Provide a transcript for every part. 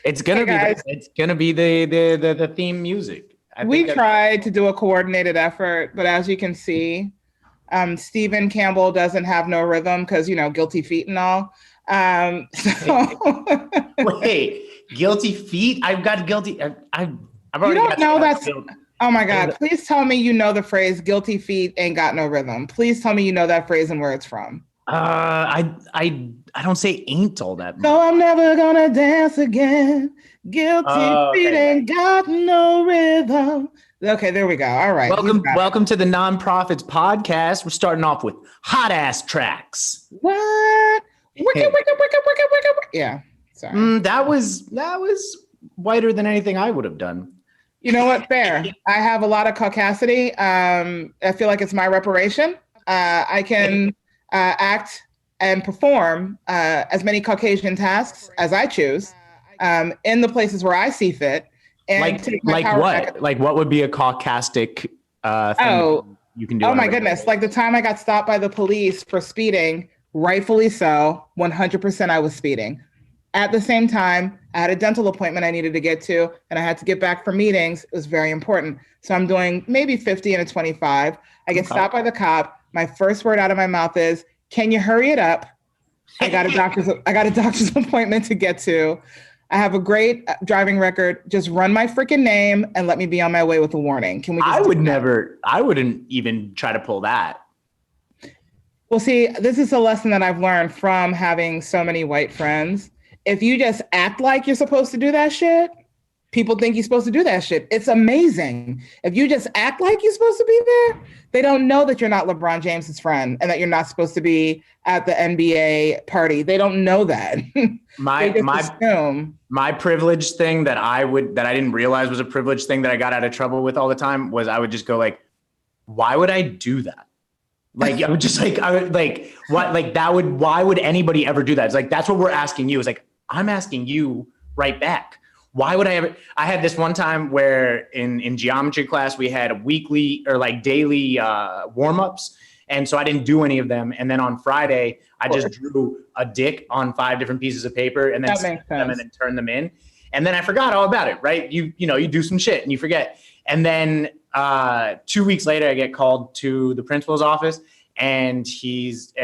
It's gonna be the theme music. We tried to do a coordinated effort, but as you can see, Stephen Campbell doesn't have no rhythm because, guilty feet and all. Wait, guilty feet? I've got guilty. I've already. You don't know that's. Oh my God! Please tell me you know the phrase "guilty feet ain't got no rhythm." Please tell me you know that phrase and where it's from. I don't say ain't all that much. So I'm never gonna dance again. Guilty feet ain't got no rhythm. Okay, there we go. All right. Welcome to the Nonprofits podcast. We're starting off with hot ass tracks. What? Wicked. Yeah. Sorry. That was whiter than anything I would have done. You know what? Fair. I have a lot of caucasity. I feel like it's my reparation. I can act and perform as many Caucasian tasks as I choose in the places where I see fit. And like what? Like what would be a caucastic thing you can do? Oh my goodness. Like the time I got stopped by the police for speeding, rightfully so, 100% I was speeding. At the same time, I had a dental appointment I needed to get to, and I had to get back for meetings. It was very important. So I'm doing maybe 50 and a 25. I get stopped by the cop. My first word out of my mouth is, "Can you hurry it up?" I got a doctor's appointment to get to. I have a great driving record. Just run my freaking name and let me be on my way with a warning. Can we? I wouldn't even try to pull that. Well, see, this is a lesson that I've learned from having so many white friends. If you just act like you're supposed to do that shit, people think you're supposed to do that shit. It's amazing. If you just act like you're supposed to be there, they don't know that you're not LeBron James's friend and that you're not supposed to be at the NBA party. They don't know that. My privilege thing that I didn't realize was a privilege thing that I got out of trouble with all the time was I would just go like, why would I do that? Like, I would just like, why would anybody ever do that? It's like, that's what we're asking you. It's like, I'm asking you right back. Why would I ever? I had this one time where in geometry class, we had weekly or like daily warm-ups. And so I didn't do any of them. And then on Friday, I just drew a dick on 5 different pieces of paper and then stamp them and then turn them in. And then I forgot all about it, right? You do some shit and you forget. And then 2 weeks later, I get called to the principal's office. And he's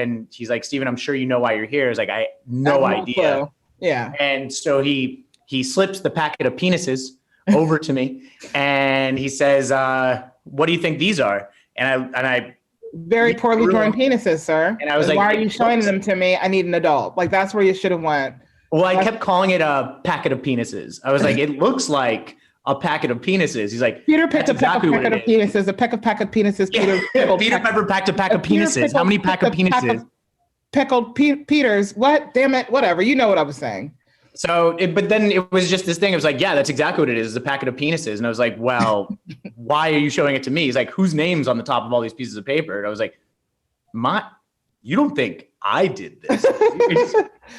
like, "Stephen, I'm sure you know why you're here." It's like, I no idea. Yeah. And so he slips the packet of penises over to me, and he says, "What do you think these are?" And I very poorly drawn penises, sir. And I was like, "Why are you showing them to me? I need an adult." Like that's where you should have went. Well, I kept calling it a packet of penises. I was like, "It looks like a packet of penises." He's like, Peter picked a packet of penises, a peck of penises. Yeah. Peter Pepper packed a pack of penises. How many pack of penises? Pickled Peters. What? Damn it. Whatever. You know what I was saying. So, but then it was just this thing. It was like, yeah, that's exactly what it is. It's a packet of penises. And I was like, well, why are you showing it to me? He's like, whose name's on the top of all these pieces of paper? And I was like, you don't think I did this? And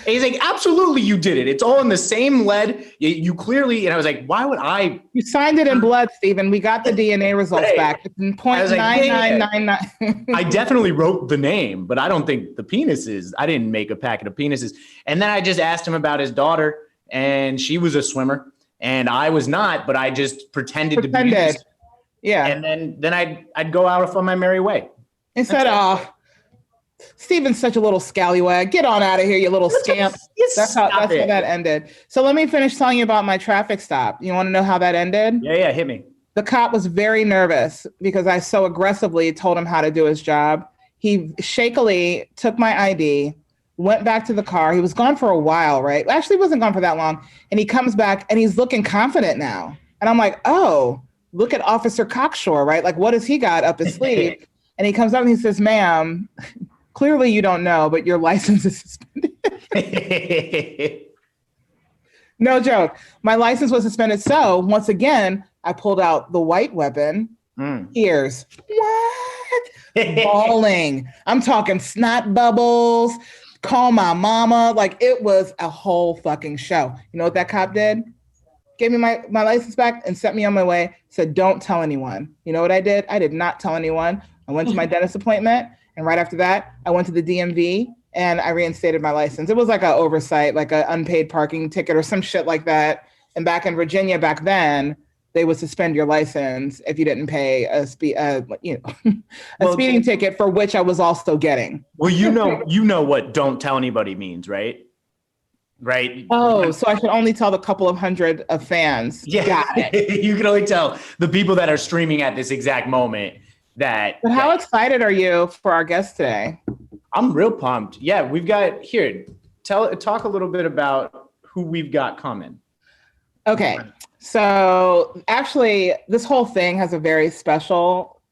he's like, absolutely, you did it. It's all in the same lead. You clearly, and I was like, why would I? You signed it in blood, Stephen. We got the DNA results back. It's in 0.9999. I definitely wrote the name, but I don't think the penises. I didn't make a packet of penises. And then I just asked him about his daughter, and she was a swimmer, and I was not, but I just pretended to be. Yeah. And then I'd go out on my merry way. Instead of. Steven's such a little scallywag. Get on out of here, you little scamp. That's how that ended. So let me finish telling you about my traffic stop. You want to know how that ended? Yeah, hit me. The cop was very nervous because I so aggressively told him how to do his job. He shakily took my ID, went back to the car. He was gone for a while, right? Actually, he wasn't gone for that long. And he comes back and he's looking confident now. And I'm like, oh, look at Officer Cocksure, right? Like, what has he got up his sleeve? And he comes up and he says, "Ma'am, clearly you don't know, but your license is suspended." No joke. My license was suspended. So once again, I pulled out the white weapon. Ears. What? Bawling. I'm talking snot bubbles. Call my mama. Like it was a whole fucking show. You know what that cop did? Gave me my license back and sent me on my way. Said, "Don't tell anyone." You know what I did? I did not tell anyone. I went to my dentist appointment. And right after that, I went to the DMV and I reinstated my license. It was like an oversight, like an unpaid parking ticket or some shit like that. And back in Virginia back then, they would suspend your license if you didn't pay a speeding ticket, for which I was also getting. Well, you know what "don't tell anybody" means, right? Right. Oh, so I should only tell the couple of hundred of fans. Yeah, got it. You can only tell the people that are streaming at this exact moment that. But how excited are you for our guest today? I'm real pumped. Yeah, we've got here. Talk a little bit about who we've got coming. Okay. So actually, this whole thing has a very special,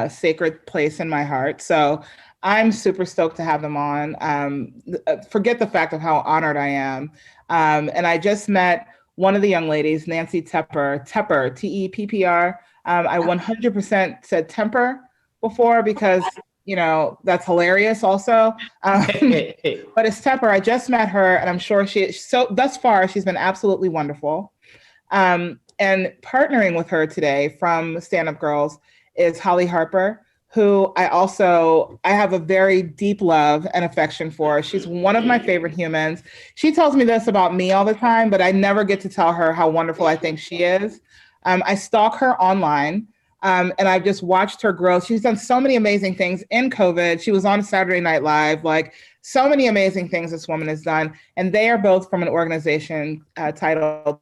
sacred place in my heart. So I'm super stoked to have them on. Forget the fact of how honored I am. And I just met one of the young ladies, Nancy Tepper, Teppr. I 100% said temper before because, that's hilarious also. But it's Tepper. I just met her and I'm sure thus far, she's been absolutely wonderful. And partnering with her today from Standup Girls is Hollie Harper, who I have a very deep love and affection for. She's one of my favorite humans. She tells me this about me all the time, but I never get to tell her how wonderful I think she is. I stalk her online, and I've just watched her grow. She's done so many amazing things in COVID. She was on Saturday Night Live, like so many amazing things this woman has done. And they are both from an organization titled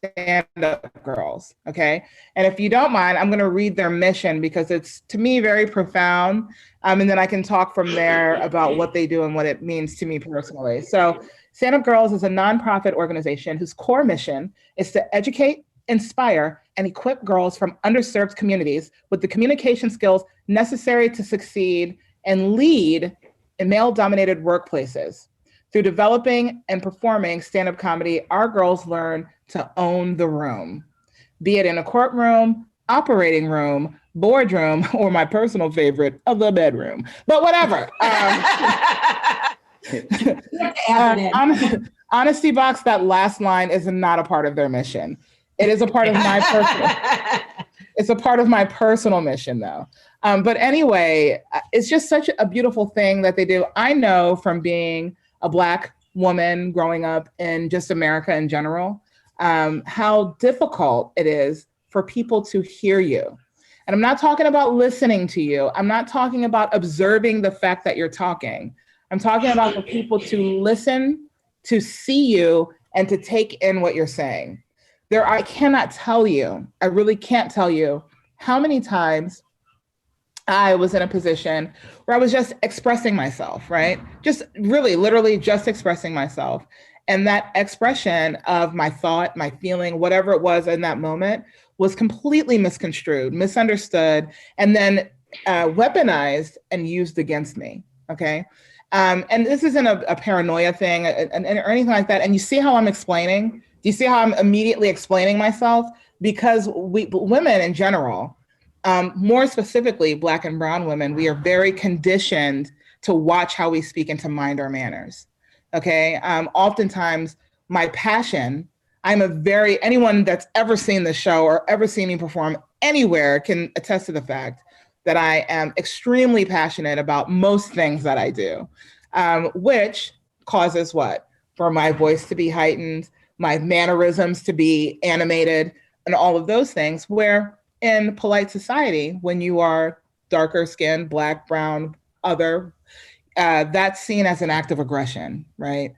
Standup Girls, okay? And if you don't mind, I'm going to read their mission because it's, to me, very profound. And then I can talk from there about what they do and what it means to me personally. So Standup Girls is a nonprofit organization whose core mission is to educate, inspire, and equip girls from underserved communities with the communication skills necessary to succeed and lead in male-dominated workplaces. Through developing and performing stand-up comedy, our girls learn to own the room, be it in a courtroom, operating room, boardroom, or my personal favorite, the bedroom. But whatever. Honesty box, that last line is not a part of their mission. It is a part of my personal. It's a part of my personal mission, though. But anyway, it's just such a beautiful thing that they do. I know from being a Black woman growing up in just America in general, how difficult it is for people to hear you. And I'm not talking about listening to you. I'm not talking about observing the fact that you're talking. I'm talking about for people to listen, to see you, and to take in what you're saying. I cannot tell you, I really can't tell you how many times I was in a position where I was just expressing myself, right? Just really, literally just expressing myself. And that expression of my thought, my feeling, whatever it was in that moment was completely misconstrued, misunderstood, and then weaponized and used against me, okay? And this isn't a paranoia thing or anything like that. And you see how I'm explaining? Do you see how I'm immediately explaining myself? Because women in general, more specifically, Black and brown women, we are very conditioned to watch how we speak and to mind our manners. Okay. Oftentimes, my passion, anyone that's ever seen the show or ever seen me perform anywhere can attest to the fact that I am extremely passionate about most things that I do, which causes what? For my voice to be heightened, my mannerisms to be animated, and all of those things, where in polite society, when you are darker skinned, Black, brown, other, that's seen as an act of aggression, right?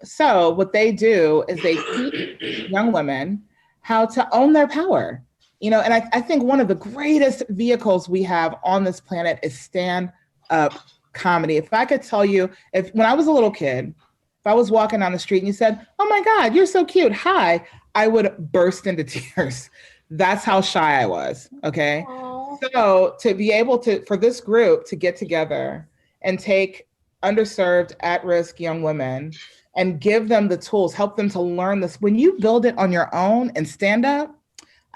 So what they do is they teach young women how to own their power. And I think one of the greatest vehicles we have on this planet is stand-up comedy. If I could tell you, when I was a little kid, if I was walking down the street and you said, "Oh my God, you're so cute, hi," I would burst into tears. That's how shy I was, okay? Aww. So to be able for this group to get together and take underserved, at-risk young women and give them the tools, help them to learn this. When you build it on your own and stand up,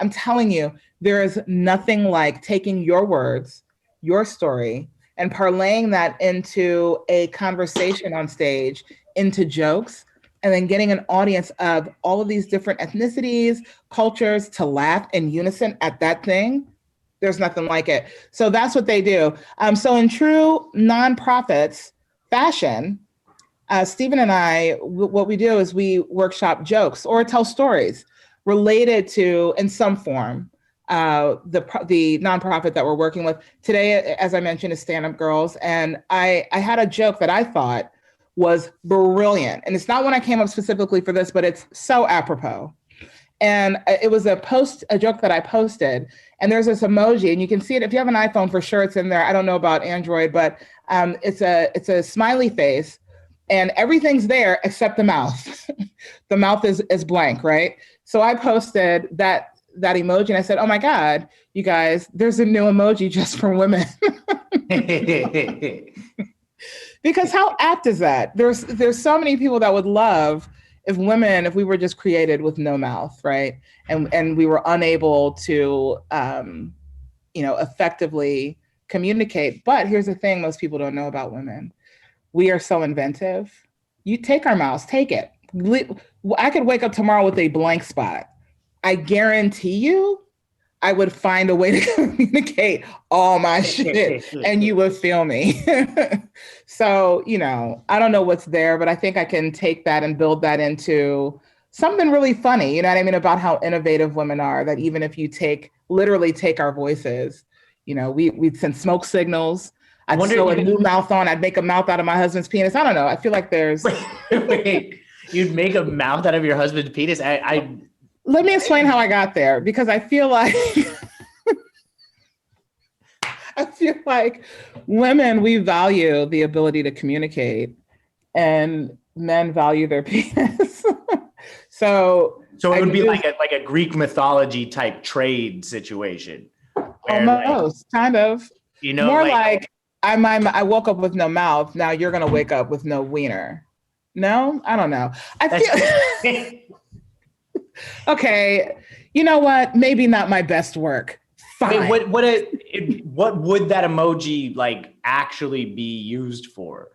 I'm telling you, there is nothing like taking your words, your story, and parlaying that into a conversation on stage, into jokes, and then getting an audience of all of these different ethnicities, cultures to laugh in unison at that thing. There's nothing like it. So that's what they do. So in true nonprofits fashion, Stephen and I, what we do is we workshop jokes or tell stories related to, in some form, the nonprofit that we're working with. Today, as I mentioned, is Standup Girls. And I had a joke that I thought was brilliant. And it's not one I came up specifically for this, but it's so apropos. And it was a joke that I posted. And there's this emoji, and you can see it if you have an iPhone, for sure it's in there. I don't know about Android, but it's a smiley face. And everything's there except the mouth. The mouth is blank, right? So I posted that emoji and I said, oh my God, you guys, there's a new emoji just for women. Because how apt is that? There's so many people that would love if we were just created with no mouth, right? And we were unable to, effectively communicate. But here's the thing most people don't know about women. We are so inventive. You take our mouths, take it. I could wake up tomorrow with a blank spot. I guarantee you, I would find a way to communicate all my shit and you would feel me. So, I don't know what's there, but I think I can take that and build that into something really funny, you know what I mean, about how innovative women are, that even if you literally take our voices, we'd send smoke signals. I'd sew a new mouth on. I'd make a mouth out of my husband's penis. I don't know. I feel like there's... Wait, you'd make a mouth out of your husband's penis? Let me explain how I got there, because I feel like... I feel like women, we value the ability to communicate, and men value their penis. So it would be like a Greek mythology type trade situation. Almost, kind of. More like I woke up with no mouth. Now you're gonna wake up with no wiener. No, I don't know. I feel okay. You know what? Maybe not my best work. Fine. Wait, what would that emoji actually be used for?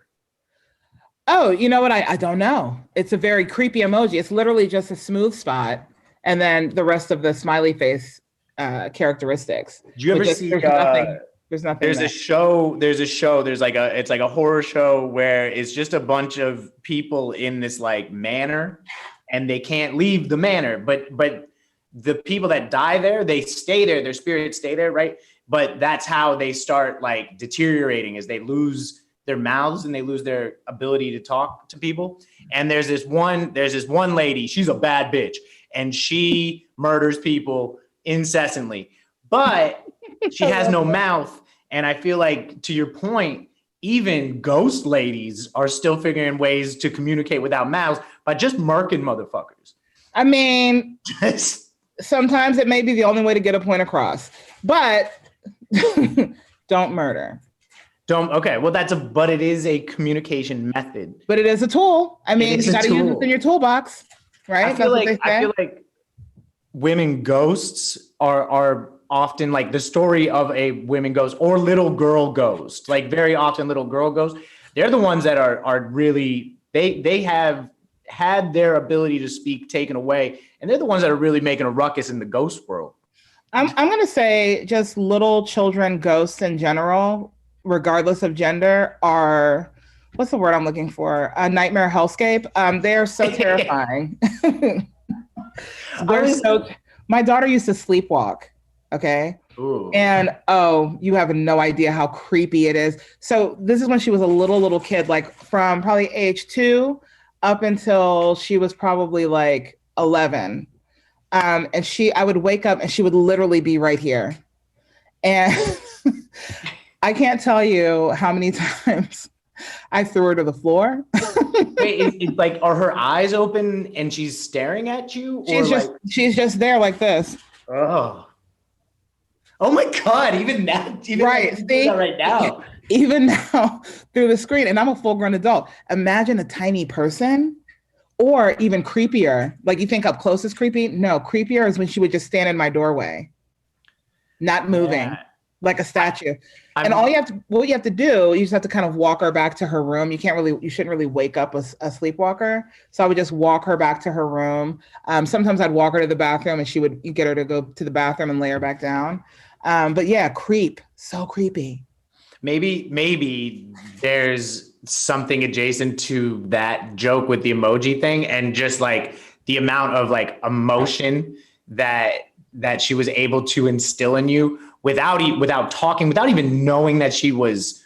Oh, you know what? I don't know. It's a very creepy emoji. It's literally just a smooth spot, and then the rest of the smiley face characteristics. Do you ever see? There's nothing. There's a show. It's like a horror show where it's just a bunch of people in this manor, and they can't leave the manor. But the people that die there, they stay there. Their spirits stay there, right? But that's how they start deteriorating, as they lose their mouths and they lose their ability to talk to people. And there's this one lady. She's a bad bitch, and she murders people incessantly, but she has no mouth. And I feel like, to your point, even ghost ladies are still figuring ways to communicate without mouths by just murking motherfuckers. I mean, sometimes it may be the only way to get a point across, but don't murder. Okay, well, but it is a communication method. But it is a tool. I mean, you got to use it in your toolbox, right? I feel like women ghosts are often the story of a women ghost or little girl ghost. Very often little girl ghosts. They're the ones that are really, they have had their ability to speak taken away, and they're the ones that are really making a ruckus in the ghost world. I'm going to say just little children ghosts in general, regardless of gender, are, what's the word I'm looking for? A nightmare hellscape. They are so terrifying. My daughter used to sleepwalk. Okay. Ooh. And you have no idea how creepy it is. So this is when she was a little kid, from probably age 2 up until she was probably 11. And I would wake up and she would literally be right here. And I can't tell you how many times I threw her to the floor. Wait, are her eyes open and she's staring at you? She's just there like this. Oh my God, even now, right. See, right now. Even now through the screen, and I'm a full-grown adult. Imagine a tiny person, or even creepier. You think up close is creepy? No, creepier is when she would just stand in my doorway, not moving. like a statue. And what you have to do, you just have to kind of walk her back to her room. You shouldn't really wake up a sleepwalker. So I would just walk her back to her room. Sometimes I'd walk her to the bathroom and you get her to go to the bathroom and lay her back down. But yeah, creep, so creepy. Maybe there's something adjacent to that joke with the emoji thing, and just like the amount of like emotion that she was able to instill in you without talking, without even knowing that she was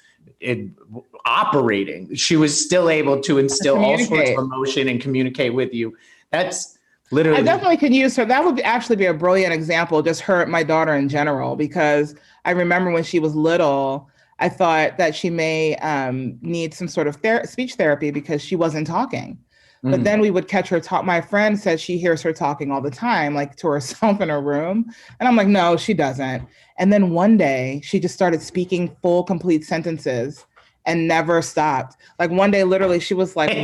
operating. She was still able to instill all sorts of emotion and communicate with you. That's literally. I definitely could use her. That would actually be a brilliant example, just her, my daughter in general, because I remember when she was little, I thought that she may need some sort of speech therapy because she wasn't talking. But then we would catch her talk. My friend said she hears her talking all the time, like to herself in her room. And I'm like, no, she doesn't. And then one day she just started speaking full, complete sentences and never stopped. Like one day, literally, she was like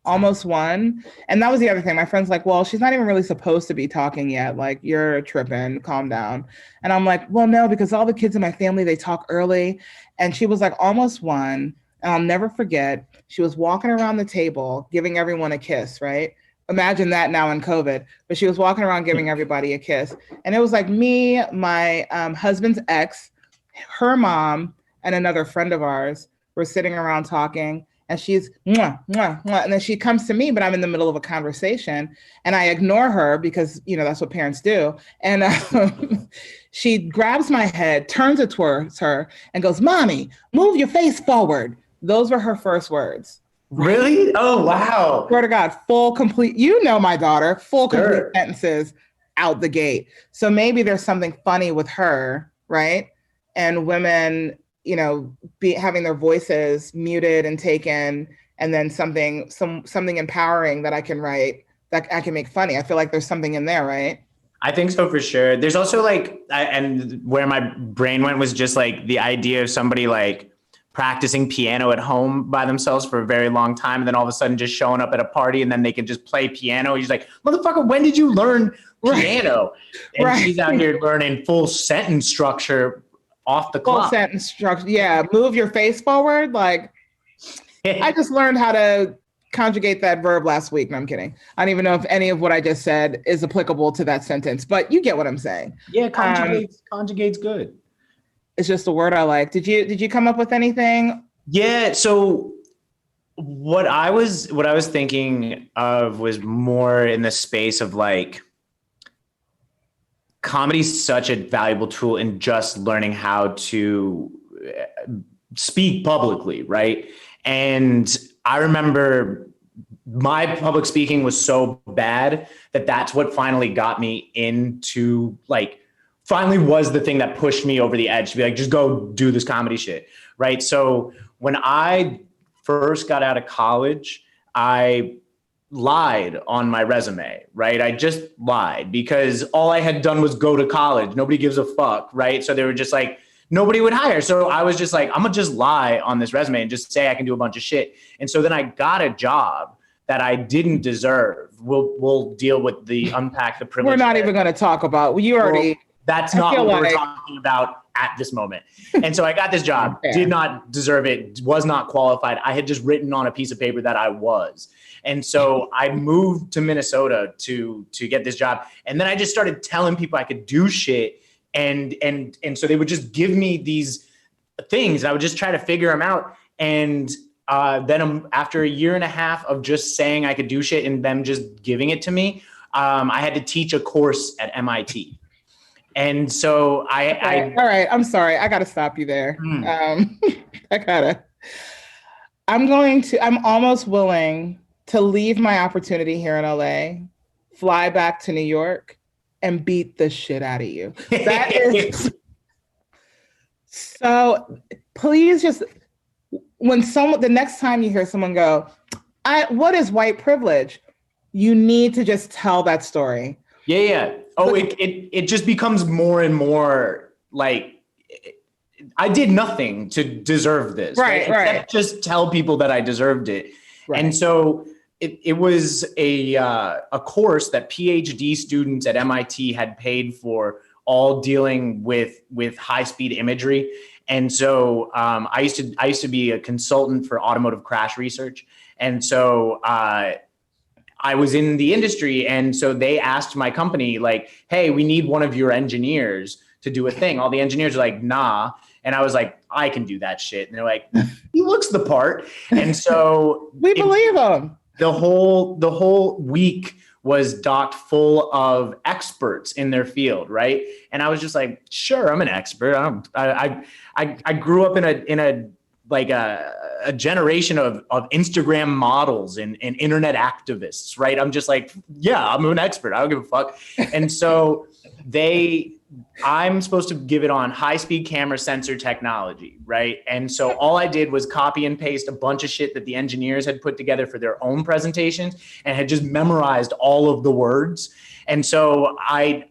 almost one. And that was the other thing. My friend's like, well, she's not even really supposed to be talking yet. Like, you're tripping, calm down. And I'm like, well, no, because all the kids in my family, they talk early. And she was like almost one. And I'll never forget, she was walking around the table, giving everyone a kiss, right? Imagine that now in COVID. But she was walking around giving everybody a kiss. And it was like me, my husband's ex, her mom, and another friend of ours were sitting around talking. And she's, mwah, mwah, mwah. And then she comes to me, but I'm in the middle of a conversation. And I ignore her because, that's what parents do. And she grabs my head, turns it towards her, and goes, "Mommy, move your face forward." Those were her first words. Really? Oh, wow. Swear to God, full, complete, my daughter, full, complete sentences out the gate. So maybe there's something funny with her, right? And women, having their voices muted and taken, and then something empowering that I can write, that I can make funny. I feel like there's something in there, right? I think so, for sure. There's also and where my brain went was just like the idea of somebody like practicing piano at home by themselves for a very long time, and then all of a sudden just showing up at a party and then they can just play piano. He's like, motherfucker, when did you learn piano? Right. And she's out here learning full sentence structure off the clock. Full sentence structure. Yeah. Move your face forward. Like, I just learned how to conjugate that verb last week. No, I'm kidding. I don't even know if any of what I just said is applicable to that sentence, but you get what I'm saying. Yeah. Conjugate's good. It's just a word I like. Did you come up with anything? Yeah. So what I was thinking of was more in the space of like, comedy's such a valuable tool in just learning how to speak publicly, right? And I remember my public speaking was so bad that's what finally got me into finally was the thing that pushed me over the edge to be like, just go do this comedy shit, right? So when I first got out of college, I lied on my resume, right? I just lied because all I had done was go to college. Nobody gives a fuck, right? So they were just like, nobody would hire. So I was just like, I'm gonna just lie on this resume and just say I can do a bunch of shit. And so then I got a job that I didn't deserve. We'll deal with unpack the privilege. We're not even gonna talk about, that's not what we're talking about at this moment. And so I got this job, did not deserve it, was not qualified. I had just written on a piece of paper that I was. And so I moved to Minnesota to get this job. And then I just started telling people I could do shit. And so they would just give me these things and I would just try to figure them out. And then after a year and a half of just saying I could do shit and them just giving it to me, I had to teach a course at MIT. And so all right. I'm sorry. I got to stop you there. I'm almost willing to leave my opportunity here in LA, fly back to New York, and beat the shit out of you. That is so. Please just the next time you hear someone go, "What is white privilege?" You need to just tell that story. Yeah. Oh, it just becomes more and more like I did nothing to deserve this. Right. Except just tell people that I deserved it. Right. And so it was a course that PhD students at MIT had paid for all dealing with high speed imagery. And so I used to be a consultant for automotive crash research. And so I was in the industry. And so they asked my company, like, hey, we need one of your engineers to do a thing. All the engineers are like, nah. And I was like, I can do that shit. And they're like, he looks the part. And so we believe him. The whole week was docked full of experts in their field, right? And I was just like, sure, I'm an expert. I grew up in a generation of Instagram models and internet activists, right? I'm just like, yeah, I'm an expert. I don't give a fuck. And so I'm supposed to give it on high-speed camera sensor technology, right? And so all I did was copy and paste a bunch of shit that the engineers had put together for their own presentations and had just memorized all of the words. And so I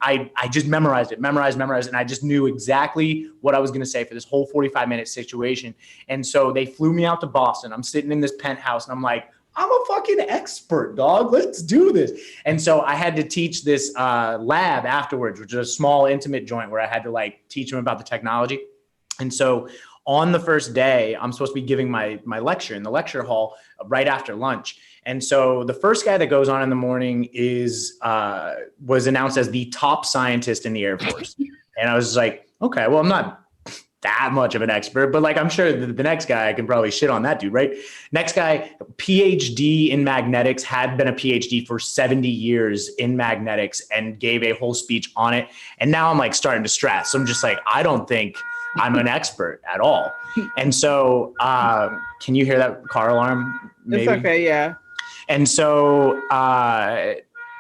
just memorized, and I just knew exactly what I was going to say for this whole 45-minute situation. And so they flew me out to Boston. I'm sitting in this penthouse and I'm like, I'm a fucking expert, dog. Let's do this. And so I had to teach this lab afterwards, which is a small, intimate joint where I had to like teach them about the technology. And so on the first day, I'm supposed to be giving my lecture in the lecture hall right after lunch. And so the first guy that goes on in the morning was announced as the top scientist in the Air Force. And I was like, okay, well, I'm not that much of an expert, but like, I'm sure the next guy, I can probably shit on that dude, right? Next guy, PhD in magnetics, had been a PhD for 70 years in magnetics and gave a whole speech on it. And now I'm like starting to stress. I'm just like, I don't think I'm an expert at all. And so, can you hear that car alarm? Maybe? It's okay. Yeah. And so,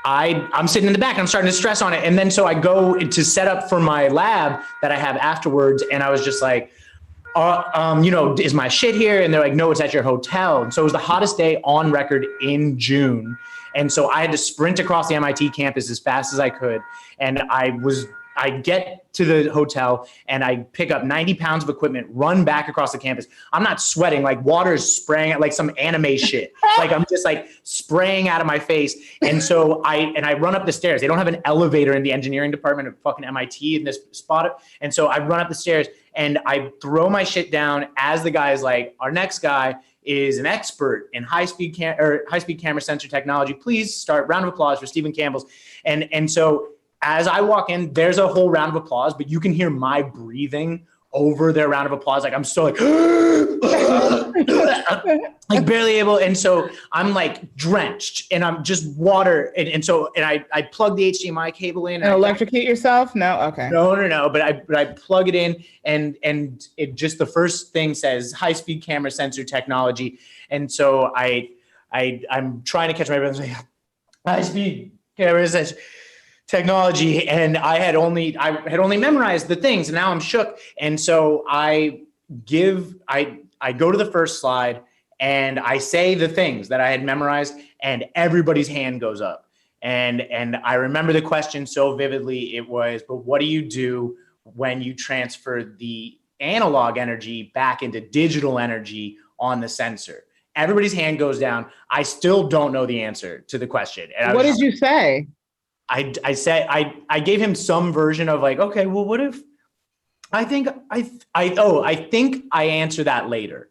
I'm sitting in the back and I'm starting to stress on it. And then so I go to set up for my lab that I have afterwards. And I was just like, is my shit here? And they're like, no, it's at your hotel. And so it was the hottest day on record in June. And so I had to sprint across the MIT campus as fast as I could. And I get to the hotel and I pick up 90 pounds of equipment, run back across the campus. I'm not sweating, like water is spraying at like some anime shit. Like I'm just like spraying out of my face. And so I run up the stairs. They don't have an elevator in the engineering department of fucking MIT in this spot. And so I run up the stairs and I throw my shit down as the guy is like, our next guy is an expert in high-speed camera sensor technology. Please start. Round of applause for Stephen Campbell's. And so as I walk in, there's a whole round of applause, but you can hear my breathing over their round of applause. Like I'm still like, like barely able. And so I'm like drenched and I'm just water. And I plug the HDMI cable in. And electrocute yourself? No? Okay. No. But I plug it in and it just, the first thing says high-speed camera sensor technology. And so I'm trying to catch my breath and say, high-speed camera sensor technology, and I had only memorized the things, and now I'm shook. And so I go to the first slide and I say the things that I had memorized, and everybody's hand goes up. And I remember the question so vividly. It was, but what do you do when you transfer the analog energy back into digital energy on the sensor? Everybody's hand goes down. I still don't know the answer to the question. And what did you say? I said I gave him some version of like, okay, well, what if I think I answer that later,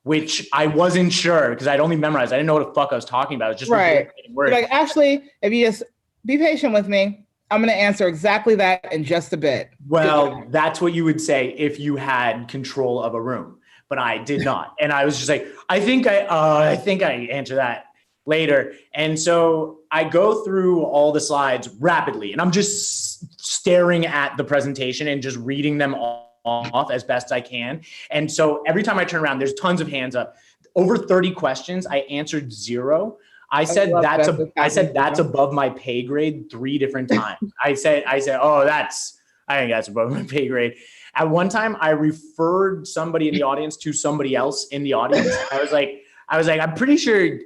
which I wasn't sure because I'd only memorized. I didn't know what the fuck I was talking about. It was just right. Like, actually, if you just be patient with me, I'm going to answer exactly that in just a bit. Well, that's what you would say if you had control of a room, but I did not. And I was just like, I think I answer that later. And so I go through all the slides rapidly and I'm just staring at the presentation and just reading them off as best I can. And so every time I turn around, there's tons of hands up. Over 30 questions, I answered 0. I said that's above my pay grade 3 different times. I said, I think that's above my pay grade. At one time, I referred somebody in the audience to somebody else in the audience. I was like, I'm pretty sure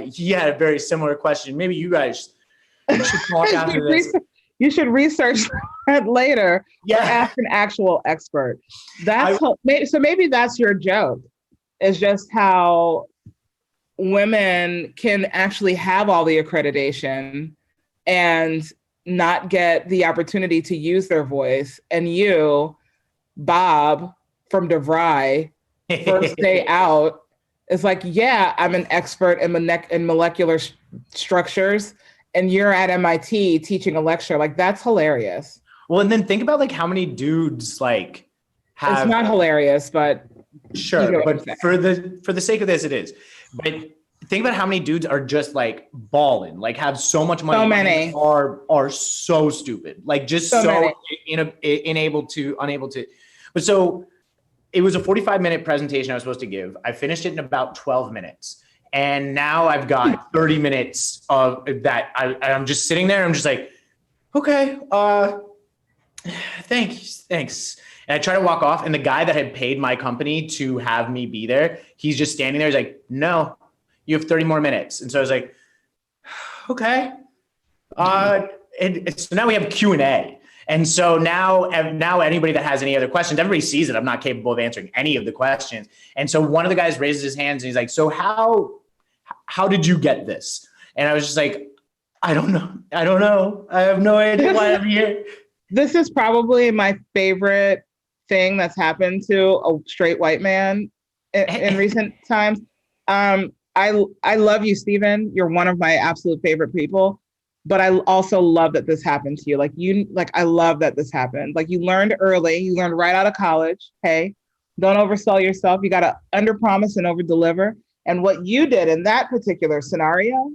he had a very similar question. Maybe you guys should talk after this. You should research that later. Yeah. Or ask an actual expert. So maybe that's your joke. It's just how women can actually have all the accreditation and not get the opportunity to use their voice. And you, Bob from DeVry, first day out, is like, yeah, I'm an expert in molecular structures, and you're at MIT teaching a lecture. Like, that's hilarious. Well, and then think about like how many dudes like have. It's not hilarious, but sure. You know, but for the sake of this, it is. But think about how many dudes are just like balling, like have so much money. So many are so stupid, like just so unable to. But so it was a 45-minute presentation I was supposed to give. I finished it in about 12 minutes. And now I've got 30 minutes of that. I'm just sitting there. I'm just like, okay, thanks. And I try to walk off. And the guy that had paid my company to have me be there, he's just standing there. He's like, no, you have 30 more minutes. And so I was like, okay. And so now we have Q&A. And so now anybody that has any other questions, everybody sees that I'm not capable of answering any of the questions. And so one of the guys raises his hands and he's like, so how did you get this? And I was just like, I don't know. I have no idea why I'm here. This is probably my favorite thing that's happened to a straight white man in recent times. I love you, Stephen. You're one of my absolute favorite people. But I also love that this happened to you. I love that this happened. Like, you learned early, you learned right out of college. Hey, don't oversell yourself. You got to underpromise and overdeliver. And what you did in that particular scenario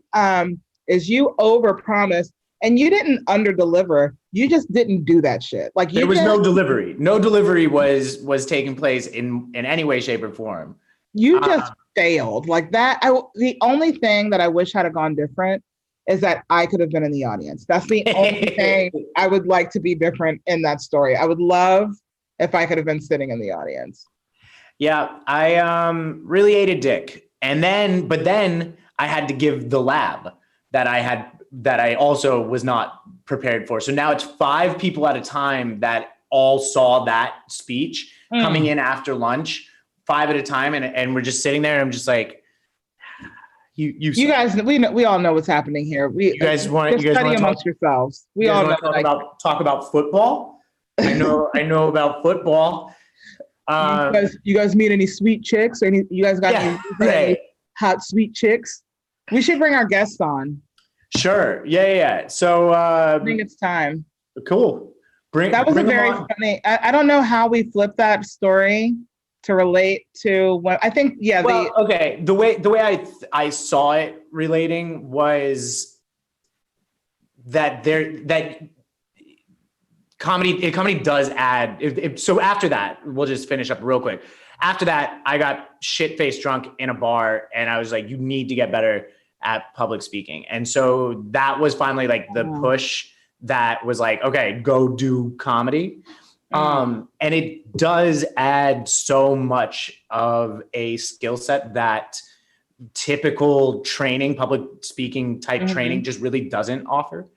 is you overpromised and you didn't underdeliver. You just didn't do that shit. Like, there was no delivery. No delivery was taking place in any way, shape, or form. You just failed like that. The only thing that I wish had gone different is that I could have been in the audience. That's the only thing I would like to be different in that story. I would love if I could have been sitting in the audience. Yeah, I really ate a dick. But then I had to give the lab that I also was not prepared for. So now it's 5 people at a time that all saw that speech coming in after lunch, 5 at a time. And we're just sitting there. And I'm just like, you guys, we all know what's happening here. You guys want to study amongst yourselves. We all know talk about football. I know about football. You guys meet any sweet chicks? You guys got any hot sweet chicks? We should bring our guests on. Sure. Yeah. So I think it's time. Cool. That was a very funny. I don't know how we flipped that story to relate to what I think. Yeah. The way I saw it relating was that comedy does add. So after that, we'll just finish up real quick. After that, I got shit-faced drunk in a bar, and I was like, "You need to get better at public speaking." And so that was finally like the push that was like, "Okay, go do comedy." And it does add so much of a skill set that typical training, public speaking type training just really doesn't offer.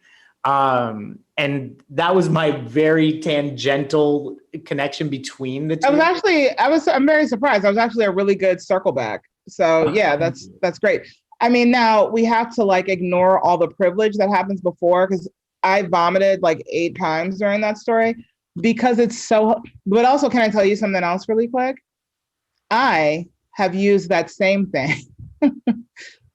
And that was my very tangential connection between the two. I'm very surprised. I was actually a really good circle back. So yeah, that's great. I mean, now we have to like ignore all the privilege that happens before, because I vomited like 8 times during that story. Because it's so, but also, can I tell you something else really quick? I have used that same thing,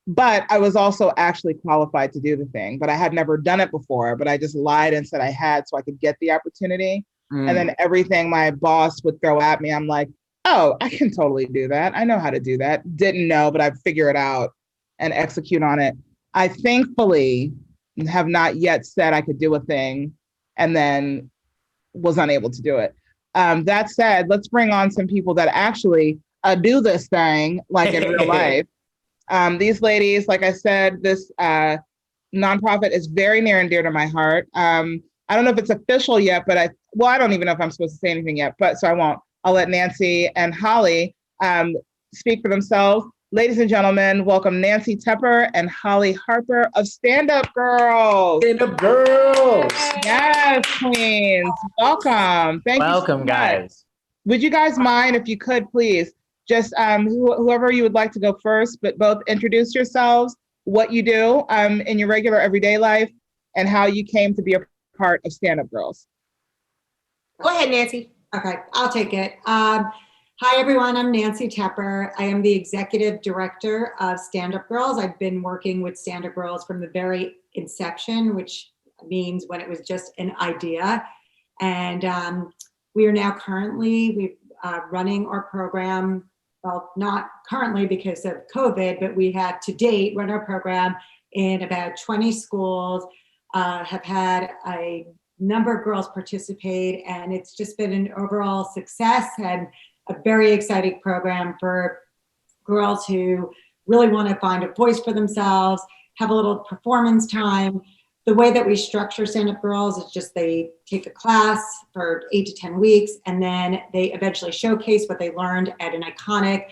but I was also actually qualified to do the thing, but I had never done it before, but I just lied and said I had so I could get the opportunity. And then everything my boss would throw at me, I'm like, oh, I can totally do that. I know how to do that. Didn't know, but I'd figure it out and execute on it. I thankfully have not yet said I could do a thing and then was unable to do it. That said, let's bring on some people that actually do this thing like in real life. These ladies, like I said, this nonprofit is very near and dear to my heart. I don't know if it's official yet, but I don't even know if I'm supposed to say anything yet, but so I won't. I'll let Nancy and Hollie speak for themselves. Ladies and gentlemen, welcome Nancy Tepper and Hollie Harper of Standup Girls. Standup Girls. Yes, queens. Welcome. Thank you. Welcome, guys. Would you guys mind, if you could, please, just whoever you would like to go first, but both introduce yourselves, what you do in your regular everyday life, and how you came to be a part of Standup Girls? Go ahead, Nancy. Okay, I'll take it. Hi, everyone. I'm Nancy Tepper. I am the executive director of Standup Girls. I've been working with Standup Girls from the very inception, which means when it was just an idea. And we are now currently running our program. Well, not currently because of COVID, but we have to date run our program in about 20 schools, have had a number of girls participate, and it's just been an overall success and a very exciting program for girls who really want to find a voice for themselves, have a little performance time. The way that we structure Stand-Up Girls is just they take a class for 8 to 10 weeks, and then they eventually showcase what they learned at an iconic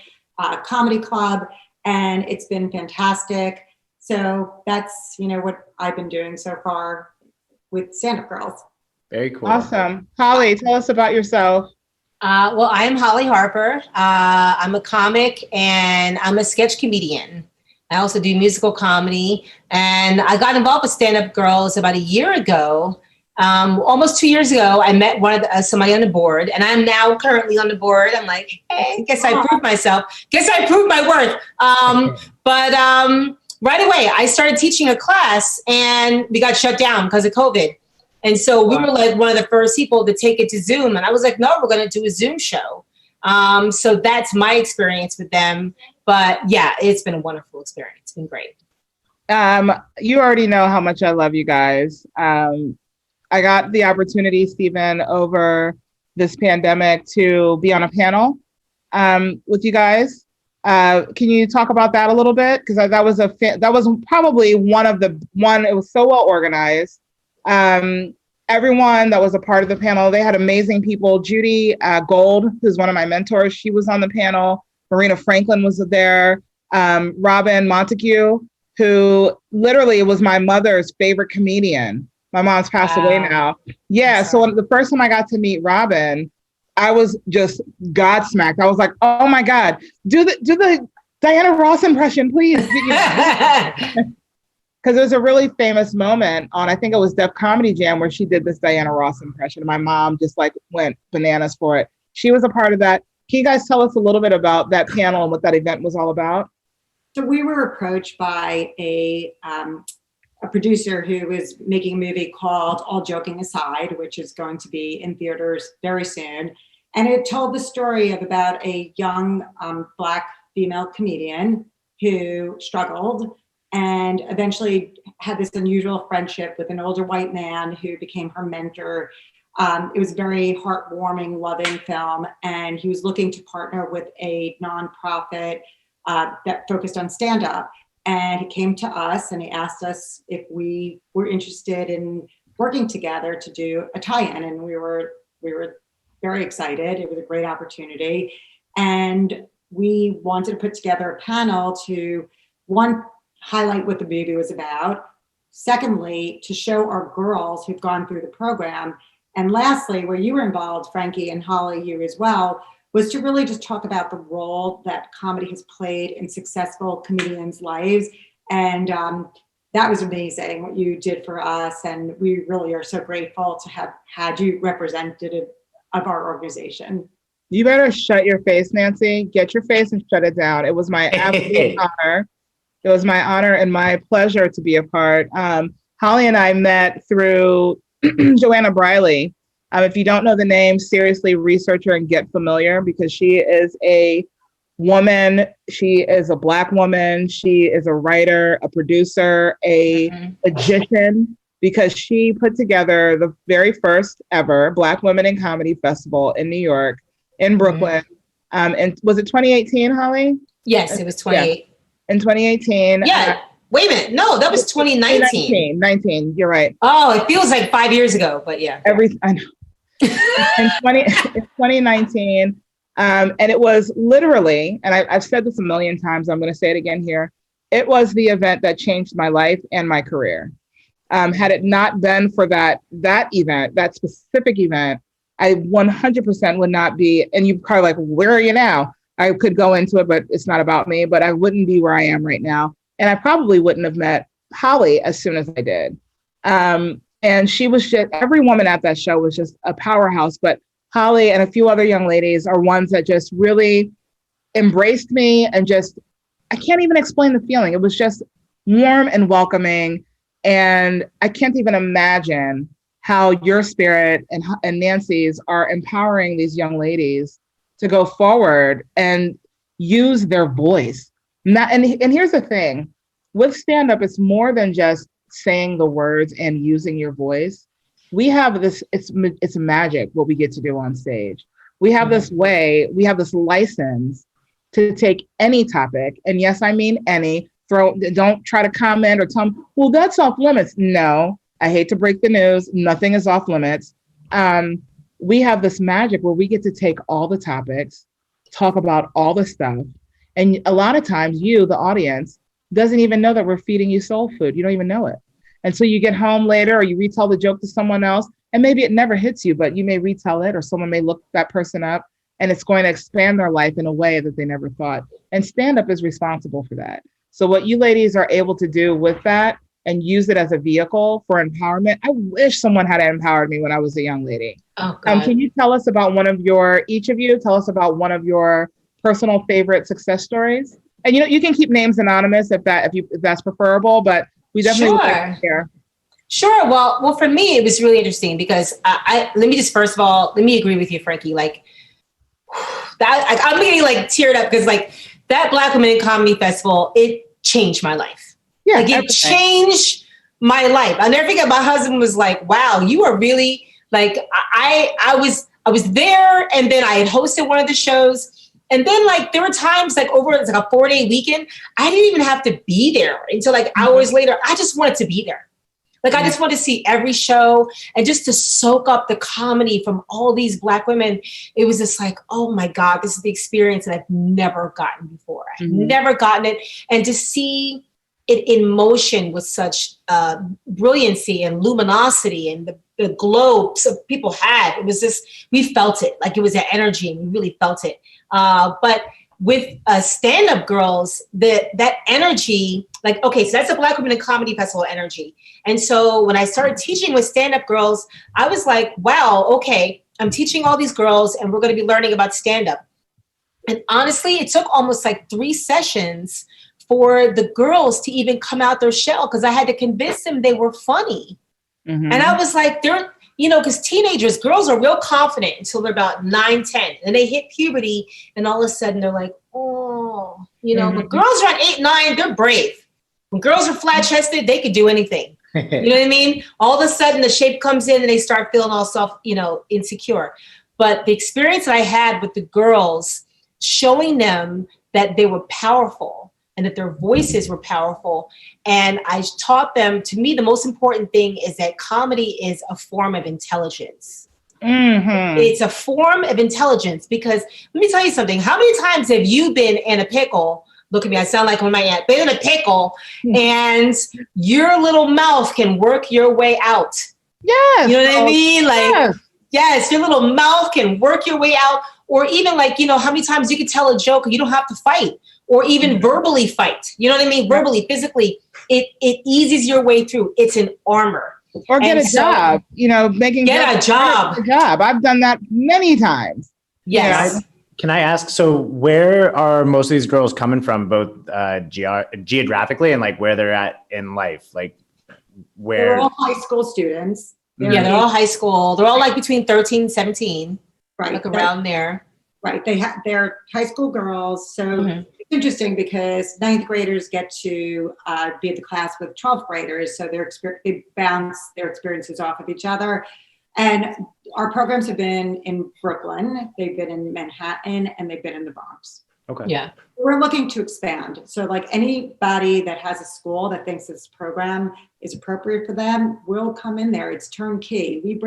comedy club, and it's been fantastic. So that's, what I've been doing so far with Stand-Up Girls. Very cool. Awesome. Hollie, tell us about yourself. Well, I am Hollie Harper. I'm a comic and I'm a sketch comedian. I also do musical comedy, and I got involved with Stand-Up Girls about a year ago. Almost 2 years ago, I met one of somebody on the board, and I'm now currently on the board. I'm like, hey, guess I proved myself. Guess I proved my worth. But right away, I started teaching a class, and we got shut down because of COVID. And so we were like one of the first people to take it to Zoom. And I was like, no, we're going to do a Zoom show. So that's my experience with them. But yeah, it's been a wonderful experience. It's been great. You already know how much I love you guys. I got the opportunity, Stephen, over this pandemic to be on a panel with you guys. Can you talk about that a little bit? Because that was probably it was so well organized. Everyone that was a part of the panel, they had amazing people. Judy Gold, who's one of my mentors, she was on the panel. Marina Franklin was there. Robin Montague, who literally was my mother's favorite comedian. My mom's passed away now. Yeah, so the first time I got to meet Robin, I was just godsmacked. I was like, oh my God, do the Diana Ross impression, please. Because there's a really famous moment on, I think it was Def Comedy Jam, where she did this Diana Ross impression. My mom just went bananas for it. She was a part of that. Can you guys tell us a little bit about that panel and what that event was all about? So we were approached by a producer who was making a movie called All Joking Aside, which is going to be in theaters very soon. And it told the story of about a young Black female comedian who struggled and eventually had this unusual friendship with an older white man who became her mentor. It was a very heartwarming, loving film, and he was looking to partner with a nonprofit that focused on stand-up. And he came to us and he asked us if we were interested in working together to do a tie-in, and we were very excited. It was a great opportunity, and we wanted to put together a panel to, one, highlight what the movie was about. Secondly, to show our girls who've gone through the program. And lastly, where you were involved, Franqi and Hollie, you as well, was to really just talk about the role that comedy has played in successful comedians' lives. And that was amazing what you did for us. And we really are so grateful to have had you representative of our organization. You better shut your face, Nancy. Get your face and shut it down. It was my absolute honor. It was my honor and my pleasure to be a part. Hollie and I met through Joanna Briley. If you don't know the name, seriously research her and get familiar, because she is a woman. She is a Black woman. She is a writer, a producer, a magician, because she put together the very first ever Black Women in Comedy Festival in New York, in Brooklyn. And was it 2018, Hollie? Yes, it was 28. Yeah. In 2018. Yeah. Wait a minute. No, that was 2019. 19. You're right. Oh, it feels like 5 years ago, but yeah. I know. in 2019. And it was literally, and I've said this a million times, I'm going to say it again here. It was the event that changed my life and my career. Had it not been for that event, that specific event, I 100% would not be, and you're probably like, where are you now? I could go into it, but it's not about me, but I wouldn't be where I am right now. And I probably wouldn't have met Hollie as soon as I did. And she was just, every woman at that show was just a powerhouse. But Hollie and a few other young ladies are ones that just really embraced me and just, I can't even explain the feeling. It was just warm and welcoming. And I can't even imagine how your spirit and Nancy's are empowering these young ladies to go forward and use their voice. And here's the thing, with stand-up, it's more than just saying the words and using your voice. We have this, it's magic what we get to do on stage. We have this way, we have this license to take any topic, and yes, I mean any, don't try to comment or tell them, well, that's off limits. No, I hate to break the news, nothing is off limits. We have this magic where we get to take all the topics, talk about all the stuff, and a lot of times you, the audience, doesn't even know that we're feeding you soul food. You don't even know it. And so you get home later or you retell the joke to someone else, and maybe it never hits you, but you may retell it or someone may look that person up, and it's going to expand their life in a way that they never thought. And stand-up is responsible for that. So what you ladies are able to do with that and use it as a vehicle for empowerment. I wish someone had empowered me when I was a young lady. Oh, God. Can you tell us about each of you tell us about one of your personal favorite success stories? And you can keep names anonymous if that's preferable, but we definitely would like to hear. Sure. Well, for me, it was really interesting because let me agree with you, Franqi. Like that, I'm getting like teared up because like that Black Women in Comedy Festival, it changed my life. Yeah, like it changed my life. I'll never forget. My husband was like, "Wow, you are really like." I was there, and then I had hosted one of the shows, and then like there were times like over it's like a 4-day weekend, I didn't even have to be there until like hours later. I just wanted to be there. Like I just wanted to see every show and just to soak up the comedy from all these Black women. It was just like, oh my God, this is the experience that I've never gotten before. I've never gotten it, and to see it in motion with such brilliancy and luminosity and the glow so people had. It was just, we felt it. Like it was that energy and we really felt it. But with Standup Girls, that energy, like, okay, so that's a Black Women in Comedy Festival energy. And so when I started teaching with Standup Girls, I was like, wow, okay, I'm teaching all these girls and we're going to be learning about stand-up. And honestly, it took almost like 3 sessions for the girls to even come out their shell because I had to convince them they were funny. And I was like, because teenagers, girls are real confident until they're about 9, 10. And they hit puberty and all of a sudden they're like, oh, but girls around 8, 9, they're brave. When girls are flat-chested, they could do anything. You know what I mean? All of a sudden the shape comes in and they start feeling all insecure. But the experience that I had with the girls, showing them that they were powerful and that their voices were powerful. And I taught them, to me, the most important thing is that comedy is a form of intelligence. It's a form of intelligence because let me tell you something. How many times have you been in a pickle? Look at me, I sound like one of my aunt. Been in a pickle and your little mouth can work your way out. Yes. You know what I mean? Like, yes, your little mouth can work your way out. Or even like, how many times you can tell a joke and you don't have to fight or even verbally fight. You know what I mean? Verbally, physically, it eases your way through. It's an armor. Or get a job, get a job. I've done that many times. Yes. Can I ask, so where are most of these girls coming from, both geographically and like where they're at in life? Like where? They're all high school students. They're all high school. They're all like between 13 and 17. Right. Like around there. Right. They're high school girls. So it's interesting because 9th graders get to be at the class with 12th graders. So they bounce their experiences off of each other. And our programs have been in Brooklyn, they've been in Manhattan, and they've been in the Bronx. Okay. Yeah. We're looking to expand. So like anybody that has a school that thinks this program is appropriate for them, will come in there. It's turnkey.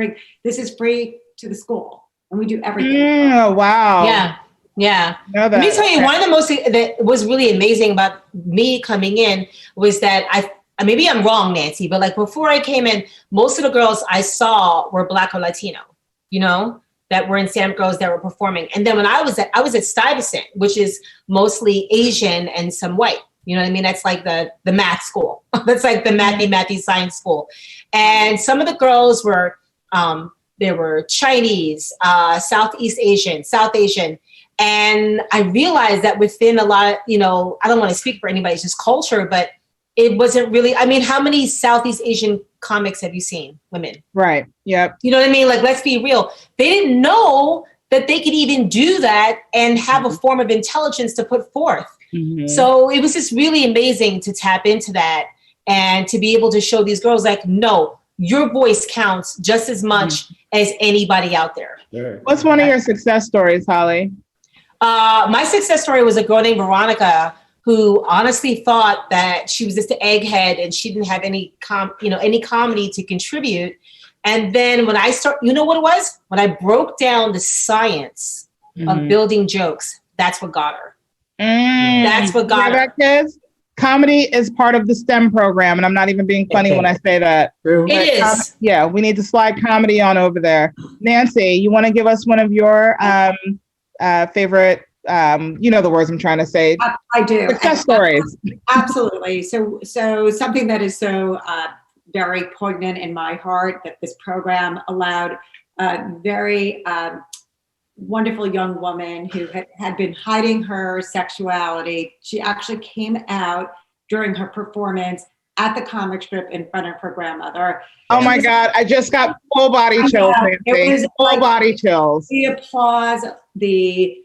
This is free to the school and we do everything. Oh, wow. Yeah. Yeah. Let me tell you, one of the most that was really amazing about me coming in was that maybe I'm wrong, Nancy, but like before I came in, most of the girls I saw were Black or Latino, that were in Standup Girls that were performing. And then when I was at Stuyvesant, which is mostly Asian and some white. You know what I mean? That's like the math school. That's like the mathy science school. And some of the girls were, there were Chinese, South Asian. And I realized that within a lot of, you know, I don't want to speak for anybody's just culture, but it wasn't really, I mean, how many Southeast Asian comics have you seen, women? Right. Yep. You know what I mean? Like, let's be real. They didn't know that they could even do that and have a form of intelligence to put forth. Mm-hmm. So it was just really amazing to tap into that and to be able to show these girls like, no, your voice counts just as much as anybody out there. Sure. What's one of your success stories, Hollie? My success story was a girl named Veronica who honestly thought that she was just an egghead and she didn't have any comedy to contribute. And then when I you know what it was? When I broke down the science of building jokes, that's what got her. That's what got her. Kids? Comedy is part of the STEM program, and I'm not even being funny when I say that. It is. Yeah, we need to slide comedy on over there. Nancy, you want to give us one of your favorite, you know the words I'm trying to say. I do. Success stories. Absolutely. So something that is so very poignant in my heart, that this program allowed a very wonderful young woman who had been hiding her sexuality. She actually came out during her performance at the comic strip in front of her grandmother. Oh my God, I just got full body chills. It was full body chills. The applause, the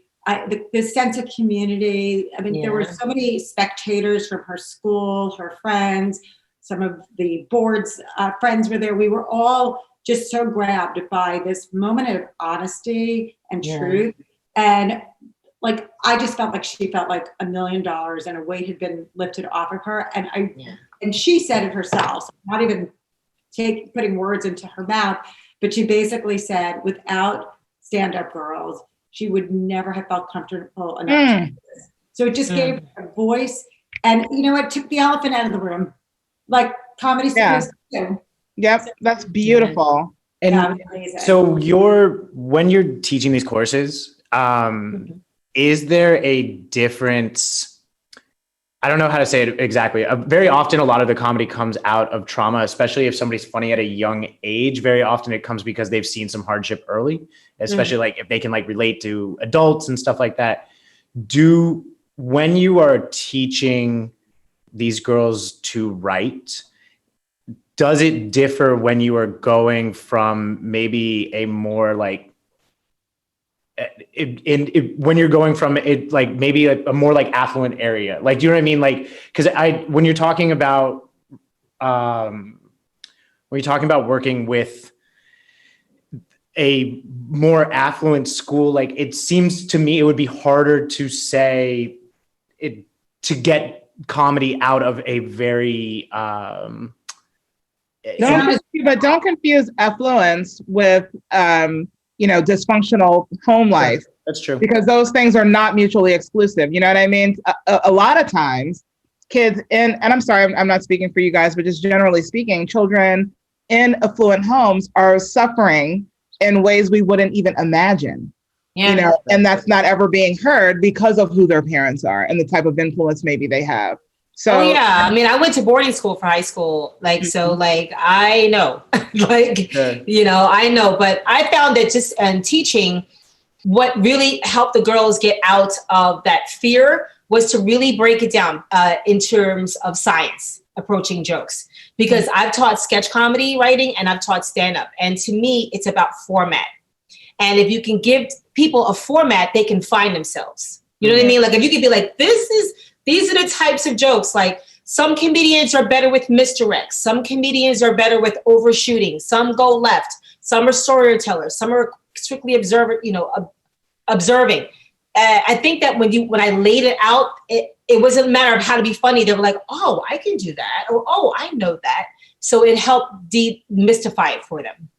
sense of community. I mean, there were so many spectators from her school, her friends, some of the board's friends were there. We were all just so grabbed by this moment of honesty and truth. And like, I just felt like she felt like $1 million and a weight had been lifted off of her. And and she said it herself, so not even putting words into her mouth, but she basically said, without Stand-Up Girls, she would never have felt comfortable enough to do this. So it just gave her a voice, and you know, it took the elephant out of the room, like comedy supposed to do. Yep, that's beautiful. And so when you're teaching these courses, is there a difference? I don't know how to say it exactly. Very often, a lot of the comedy comes out of trauma, especially if somebody's funny at a young age. Very often it comes because they've seen some hardship early, especially like if they can like relate to adults and stuff like that. When you are teaching these girls to write, does it differ when you are going from maybe a more like, when you're going from it, like maybe a more like affluent area, like, do you know what I mean? Like, cause when you're talking about working with a more affluent school, like it seems to me it would be harder to say it, to get comedy out of a very, don't confuse affluence with, dysfunctional home life. That's true. Because those things are not mutually exclusive. You know what I mean? A lot of times kids and I'm sorry, I'm not speaking for you guys, but just generally speaking, children in affluent homes are suffering in ways we wouldn't even imagine. Yeah. And that's not ever being heard because of who their parents are and the type of influence maybe they have. So, I mean, I went to boarding school for high school. Like, so like, I know, like, I know, but I found that just in teaching, what really helped the girls get out of that fear was to really break it down in terms of science approaching jokes, because I've taught sketch comedy writing and I've taught stand-up. And to me, it's about format. And if you can give people a format, they can find themselves. You know what I mean? Like if you could be like, these are the types of jokes. Like some comedians are better with misdirects. Some comedians are better with overshooting. Some go left. Some are storytellers. Some are strictly observing. I think that when I laid it out, it wasn't a matter of how to be funny. They were like, oh, I can do that. Or, oh, I know that. So it helped demystify it for them.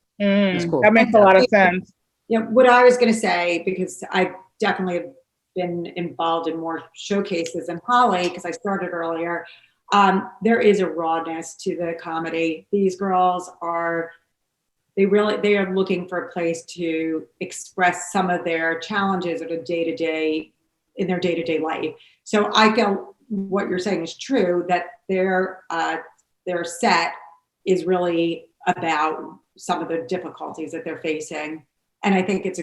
Cool. That makes a lot of sense. What I was going to say, because I definitely have been involved in more showcases than Hollie, because I started earlier, there is a rawness to the comedy. These girls they are looking for a place to express some of their challenges in their day-to-day life. So I felt what you're saying is true, that their set is really about some of the difficulties that they're facing. And I think it's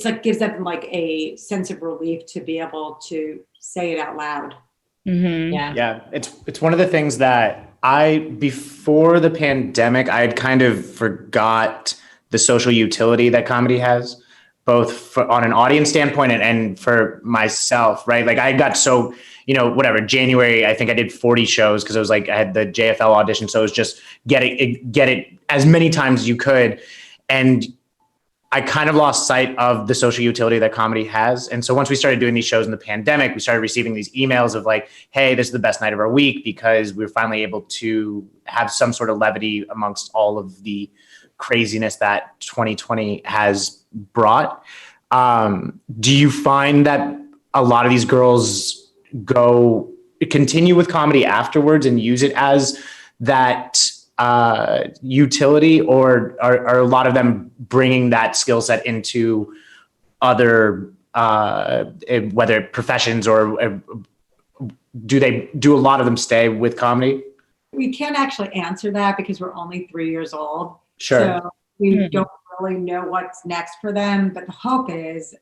like gives them like a sense of relief to be able to say it out loud. Mm-hmm. Yeah. It's one of the things that before the pandemic, I had kind of forgot the social utility that comedy has, both on an audience standpoint and for myself, right? Like I got so, whatever, January, I think I did 40 shows because it was like I had the JFL audition. So it was just get it as many times as you could. And I kind of lost sight of the social utility that comedy has. And so once we started doing these shows in the pandemic, we started receiving these emails of like, hey, this is the best night of our week because we were finally able to have some sort of levity amongst all of the craziness that 2020 has brought. Do you find that a lot of these girls continue with comedy afterwards and use it as that utility, or are a lot of them bringing that skill set into other whether professions, or do a lot of them stay with comedy? We can't actually answer that because we're only 3 years old. Sure. So we don't really know what's next for them, but the hope is,